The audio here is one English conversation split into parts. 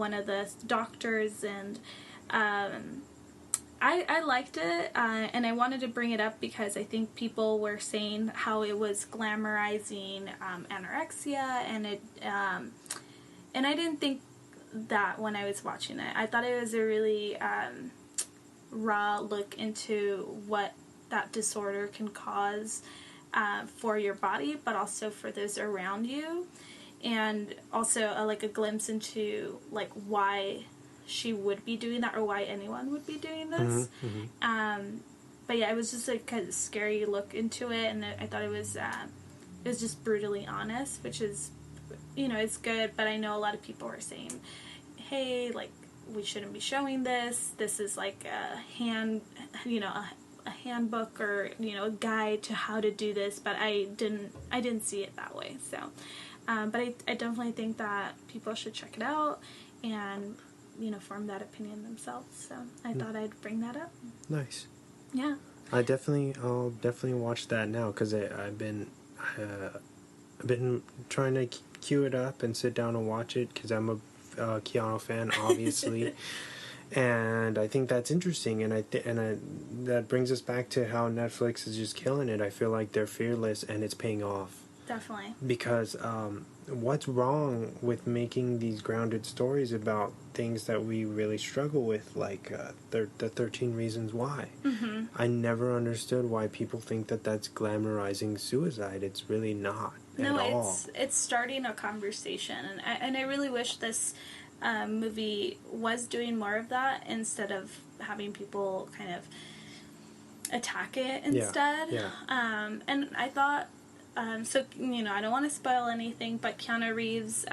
one of the doctors, and I liked it, and I wanted to bring it up because I think people were saying how it was glamorizing anorexia, and and I didn't think that when I was watching it. I thought it was a really raw look into what that disorder can cause for your body, but also for those around you, and also like a glimpse into like why she would be doing that, or why anyone would be doing this. But yeah, it was just like a scary look into it, and I thought it was just brutally honest, which is, it's good. But I know a lot of people were saying, hey, like, we shouldn't be showing this. This is like a handbook, or a guide to how to do this. But I didn't see it that way. So, but I definitely think that people should check it out and form that opinion themselves. So I thought I'd bring that up. Nice. Yeah. I'll definitely watch that now, because I've been trying to queue it up and sit down and watch it, because I'm a Keanu fan, obviously. And I think that's interesting, and that brings us back to how Netflix is just killing it. I feel like they're fearless, and it's paying off. Definitely. Because what's wrong with making these grounded stories about things that we really struggle with, like the 13 Reasons Why? Mm-hmm. I never understood why people think that that's glamorizing suicide. It's really not at all. It's starting a conversation, and I really wish this movie was doing more of that, instead of having people kind of attack it instead. Yeah. And I thought, so, I don't want to spoil anything, but Keanu Reeves,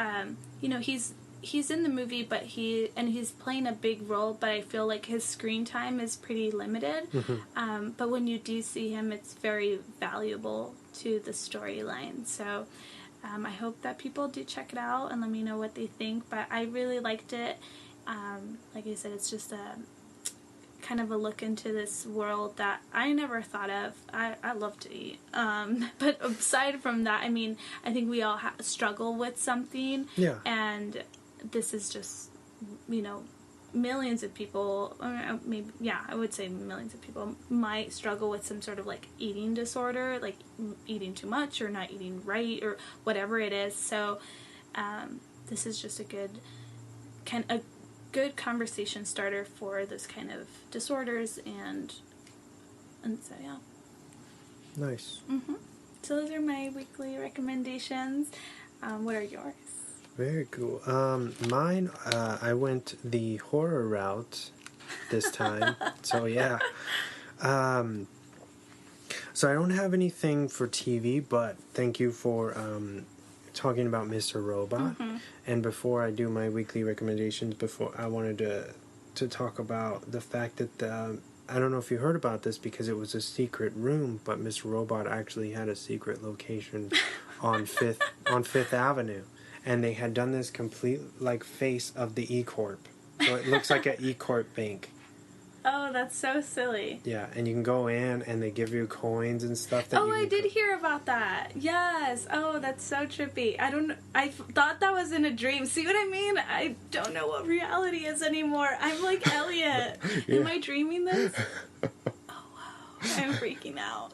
he's in the movie, but he's playing a big role, but I feel like his screen time is pretty limited. Mm-hmm. But when you do see him, it's very valuable to the storyline. So I hope that people do check it out and let me know what they think. But I really liked it. Like I said, it's just a kind of a look into this world that I never thought of. I love to eat. But aside from that, I mean, I think we all struggle with something. Yeah. And this is just, millions of people, I would say millions of people might struggle with some sort of like eating disorder, like eating too much or not eating right or whatever it is. So this is just a good conversation starter for this kind of disorders, and so yeah. Nice. Mm-hmm. So those are my weekly recommendations. What are yours? Very cool. Mine, I went the horror route this time. So yeah. So I don't have anything for TV, but thank you for talking about Mr. Robot. Mm-hmm. And before I do my weekly recommendations, I wanted to talk about the fact that I don't know if you heard about this, because it was a secret room, but Mr. Robot actually had a secret location on Fifth Avenue. And they had done this complete, like, face of the E-Corp. So it looks like an E-Corp bank. Oh, that's so silly. Yeah, and you can go in, and they give you coins and stuff. That I did hear about that. Yes. Oh, that's so trippy. I thought that was in a dream. See what I mean? I don't know what reality is anymore. I'm like Elliot. Yeah. Am I dreaming this? Oh, wow. I'm freaking out.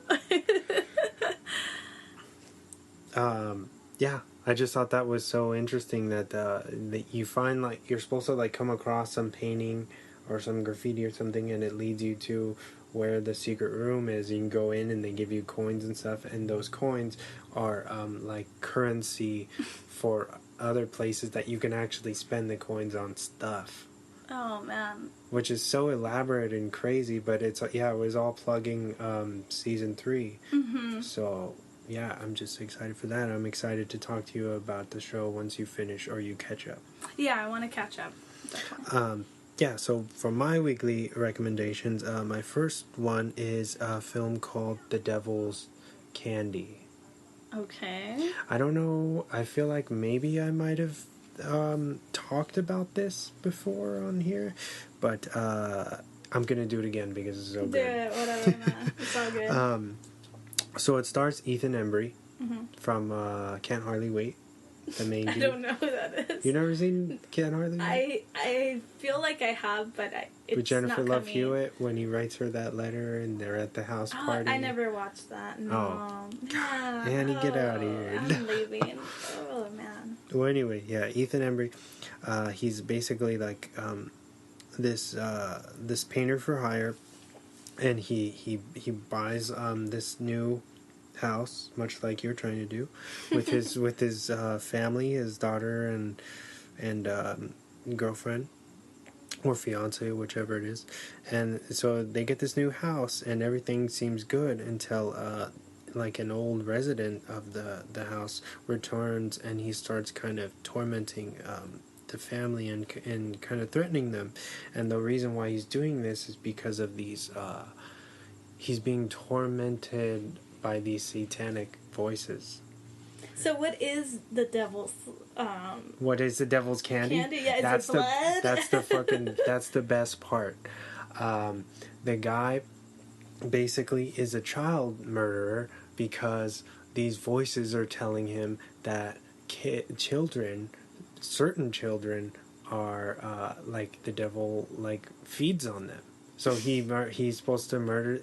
Yeah. I just thought that was so interesting that you find, like, you're supposed to, like, come across some painting or some graffiti or something, and it leads you to where the secret room is. You can go in, and they give you coins and stuff, and those coins are like currency for other places that you can actually spend the coins on stuff. Oh, man. Which is so elaborate and crazy, but it was all plugging season 3. Mm-hmm. So yeah, I'm just excited for that. I'm excited to talk to you about the show once you finish or you catch up. Yeah, I want to catch up. Definitely. Yeah, so for my weekly recommendations, my first one is a film called The Devil's Candy. Okay. I don't know, I feel like maybe I might have talked about this before on here, but I'm going to do it again because it's so good. Do it, whatever, man. It's all good. So it stars Ethan Embry mm-hmm. from Can't Hardly Wait. The main I dude? don't know who that is. You never seen Ken Harley? I feel like I have, but it's With Jennifer not Love coming. Hewitt when he writes her that letter and they're at the house party. I never watched that. No. Oh. Yeah. Annie, get out of here. I'm leaving. Oh man. Well, anyway, yeah, Ethan Embry, he's basically like this painter for hire, and he buys this new house, much like you're trying to do, with his family, his daughter and girlfriend or fiance, whichever it is, and so they get this new house, and everything seems good until like an old resident of the house returns, and he starts kind of tormenting the family and kind of threatening them, and the reason why he's doing this is because of these he's being tormented by these satanic voices. So what is the devil's What is the devil's candy? Yeah, that's it blood? That's the best part. The guy basically is a child murderer because these voices are telling him that certain children are like the devil like feeds on them. So he's supposed to murder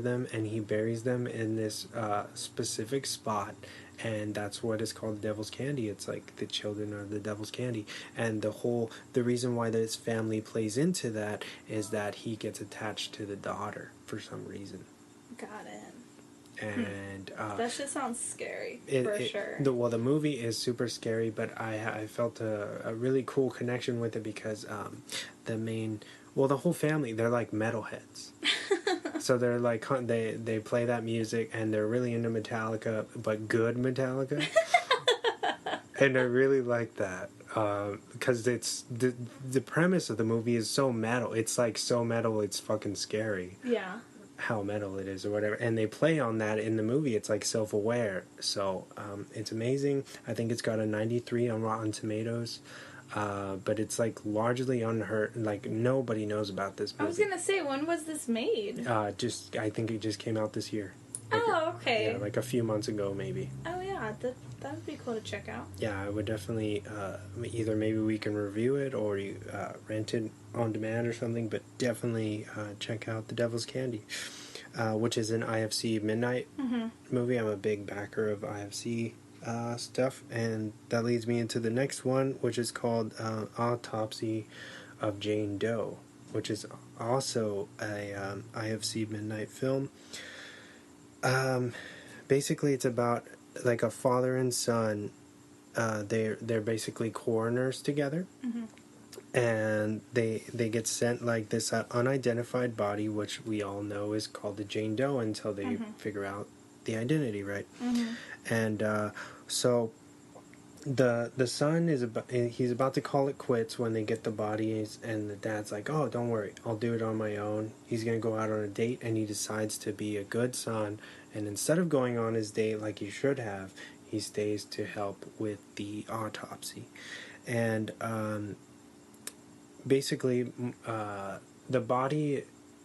them, and he buries them in this specific spot, and that's what is called the devil's candy. It's like the children are the devil's candy, and the reason why this family plays into that is that he gets attached to the daughter for some reason. Got it. And that just sounds scary sure. The movie is super scary, but I felt a really cool connection with it because the whole family, they're like metalheads. So they're like they play that music, and they're really into Metallica, but good Metallica. And I really like that because it's the premise of the movie is so metal. It's like so metal, it's fucking scary. Yeah. How metal it is or whatever, and they play on that in the movie. It's like self-aware, so it's amazing. I think it's got a 93 on Rotten Tomatoes, but it's like largely unheard, like nobody knows about this movie. I was gonna say, when was this made? I think it just came out this year. Okay. Yeah, like a few months ago maybe. Oh yeah, that would be cool to check out. Yeah, I would definitely either maybe we can review it or you rent it on demand or something, but definitely check out The Devil's Candy, which is an IFC Midnight movie. I'm a big backer of IFC stuff, and that leads me into the next one, which is called Autopsy of Jane Doe, which is also a IFC Midnight film. Basically, it's about like a father and son. They're basically coroners together, and they get sent like this unidentified body, which we all know is called the Jane Doe until they figure out the identity, right? And so the son he's about to call it quits when they get the bodies, and the dad's like, "Oh, don't worry, I'll do it on my own." He's gonna go out on a date, and he decides to be a good son, and instead of going on his date like he should have, he stays to help with the autopsy. And basically the body,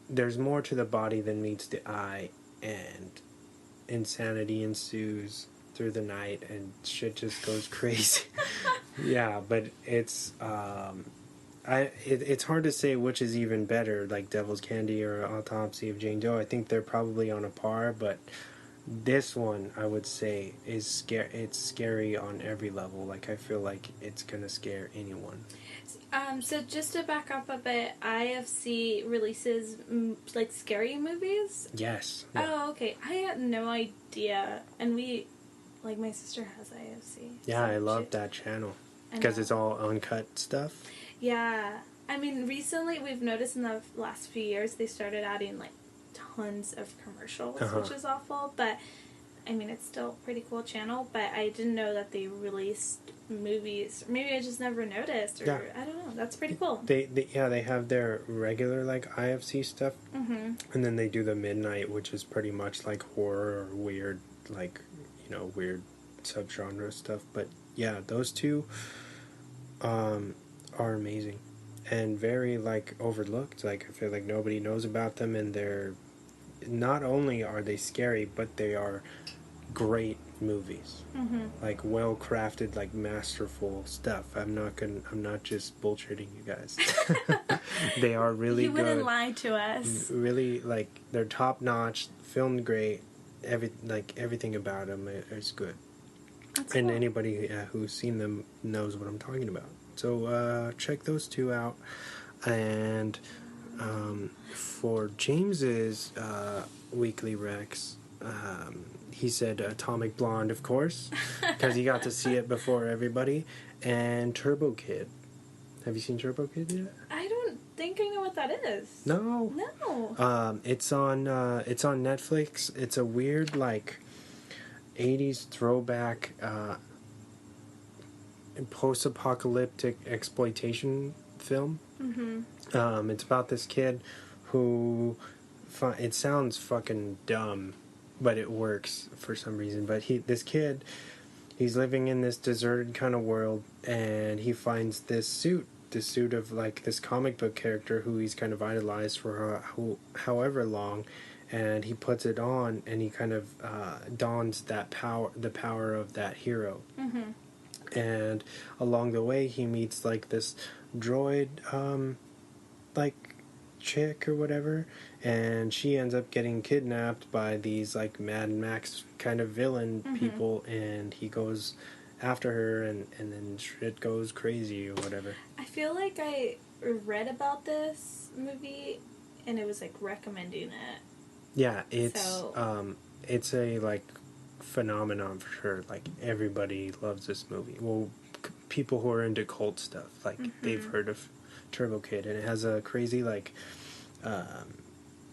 there's more to the body than meets the eye, and insanity ensues through the night, and shit just goes crazy. Yeah, but it's it's hard to say which is even better, like Devil's Candy or Autopsy of Jane Doe. I think they're probably on a par, but this one I would say is it's scary on every level. Like I feel like it's gonna scare anyone. So just to back up a bit, IFC releases like scary movies? Yes. Yeah. Oh, okay. I had no idea, and like my sister has IFC. Yeah, so I love that channel because it's all uncut stuff. Yeah, I mean, recently we've noticed in the last few years they started adding like tons of commercials, which is awful. But I mean, it's still a pretty cool channel. But I didn't know that they released movies. Maybe I just never noticed, or I don't know. That's pretty cool. They have their regular like IFC stuff, and then they do the midnight, which is pretty much like horror or weird, like weird subgenre stuff. But yeah, those two are amazing and very like overlooked. Like I feel like nobody knows about them, and they're not only are they scary, but they are great movies. Like well crafted, like masterful stuff. I'm not just bullshitting you guys. They are really you good. You wouldn't lie to us. Really, like, they're top notch, filmed great. Everything about them is good. That's and cool. Anybody who's seen them knows what I'm talking about. So check those two out. And for James's weekly Rex, he said Atomic Blonde, of course, because he got to see it before everybody, and Turbo Kid. Have you seen Turbo Kid yet? I don't think I know what that is. No. It's on Netflix. It's a weird, like, 80s throwback post-apocalyptic exploitation film. It's about this kid who it sounds fucking dumb, but it works for some reason. But this kid, he's living in this deserted kind of world, and he finds this suit of, like, this comic book character who he's kind of idolized for however long, and he puts it on, and he kind of dons the power of that hero. And along the way, he meets, like, this droid, like, chick or whatever, and she ends up getting kidnapped by these, like, Mad Max kind of villain people, and he goes after her, and then shit goes crazy or whatever. I feel like I read about this movie, and it was, like, recommending it. Yeah, it's a, like, phenomenon for sure. Like, everybody loves this movie. Well, people who are into cult stuff, like, they've heard of Turbo Kid, and it has a crazy, like,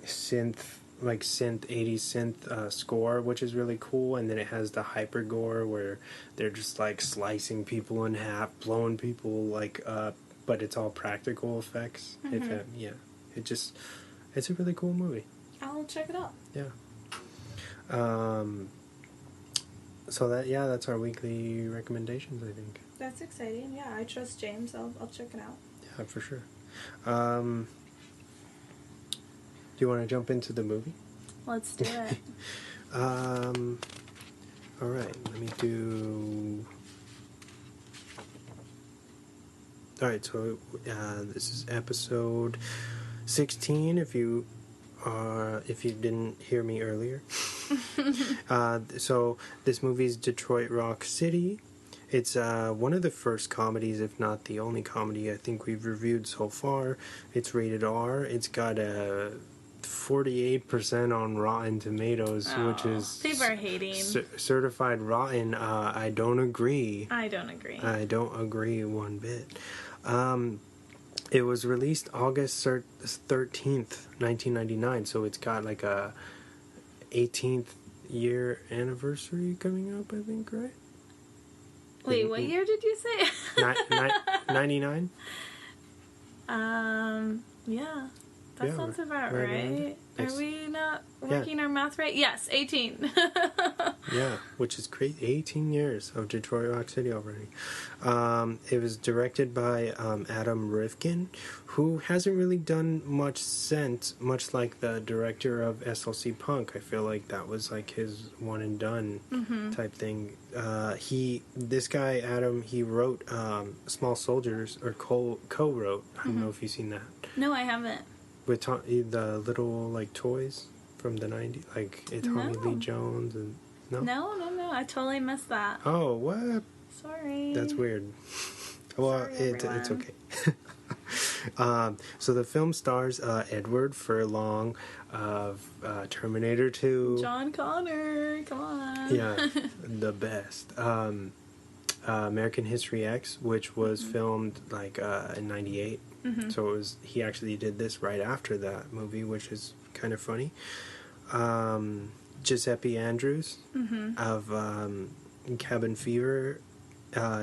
synth 80s synth score, which is really cool. And then it has the hyper gore where they're just, like, slicing people in half, blowing people, like, up, but it's all practical effects. It's a really cool movie. I'll check it out. Yeah. So that's our weekly recommendations, I think. That's exciting. Yeah, I trust James. I'll check it out. Yeah, for sure. Do you want to jump into the movie? Let's do it. All right, let me do... All right, so this is episode 16, if you didn't hear me earlier. So this movie is Detroit Rock City. It's one of the first comedies, if not the only comedy I think we've reviewed so far. It's rated R. It's got a 48% on Rotten Tomatoes, which is... People are hating. Certified rotten. I don't agree. I don't agree. I don't agree one bit. It was released August 13th, 1999, so it's got like a 18th year anniversary coming up, I think, right? Wait, what year did you say? 99? Yeah. That sounds about right. Are we not working our math right? Yes, 18. Yeah, which is great. 18 years of Detroit Rock City already. It was directed by Adam Rifkin, who hasn't really done much since, much like the director of SLC Punk. I feel like that was like his one and done type thing. This guy, Adam, he wrote Small Soldiers, or co-wrote. I don't know if you've seen that. No, I haven't. With the little, like, toys from the 90s, like Tommy Lee Jones and... No, I totally missed that. Oh, what? Sorry. That's weird. Well, it's okay. So the film stars Edward Furlong of Terminator 2. John Connor, come on. Yeah, the best. American History X, which was filmed like in '98. So he actually did this right after that movie, which is kind of funny. Giuseppe Andrews of Cabin Fever.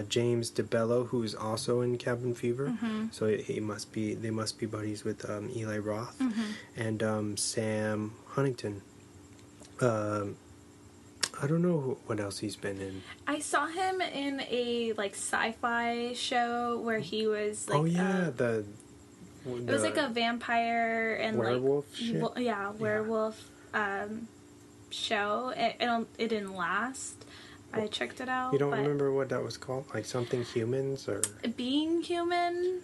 James DeBello, who's also in Cabin Fever, so they must be buddies with Eli Roth, and Sam Huntington. I don't know what else he's been in. I saw him in a like sci-fi show where he was like it was like a vampire and werewolf shit? Werewolf show. It didn't last. I checked it out. You don't remember what that was called? Like something humans or Being Human?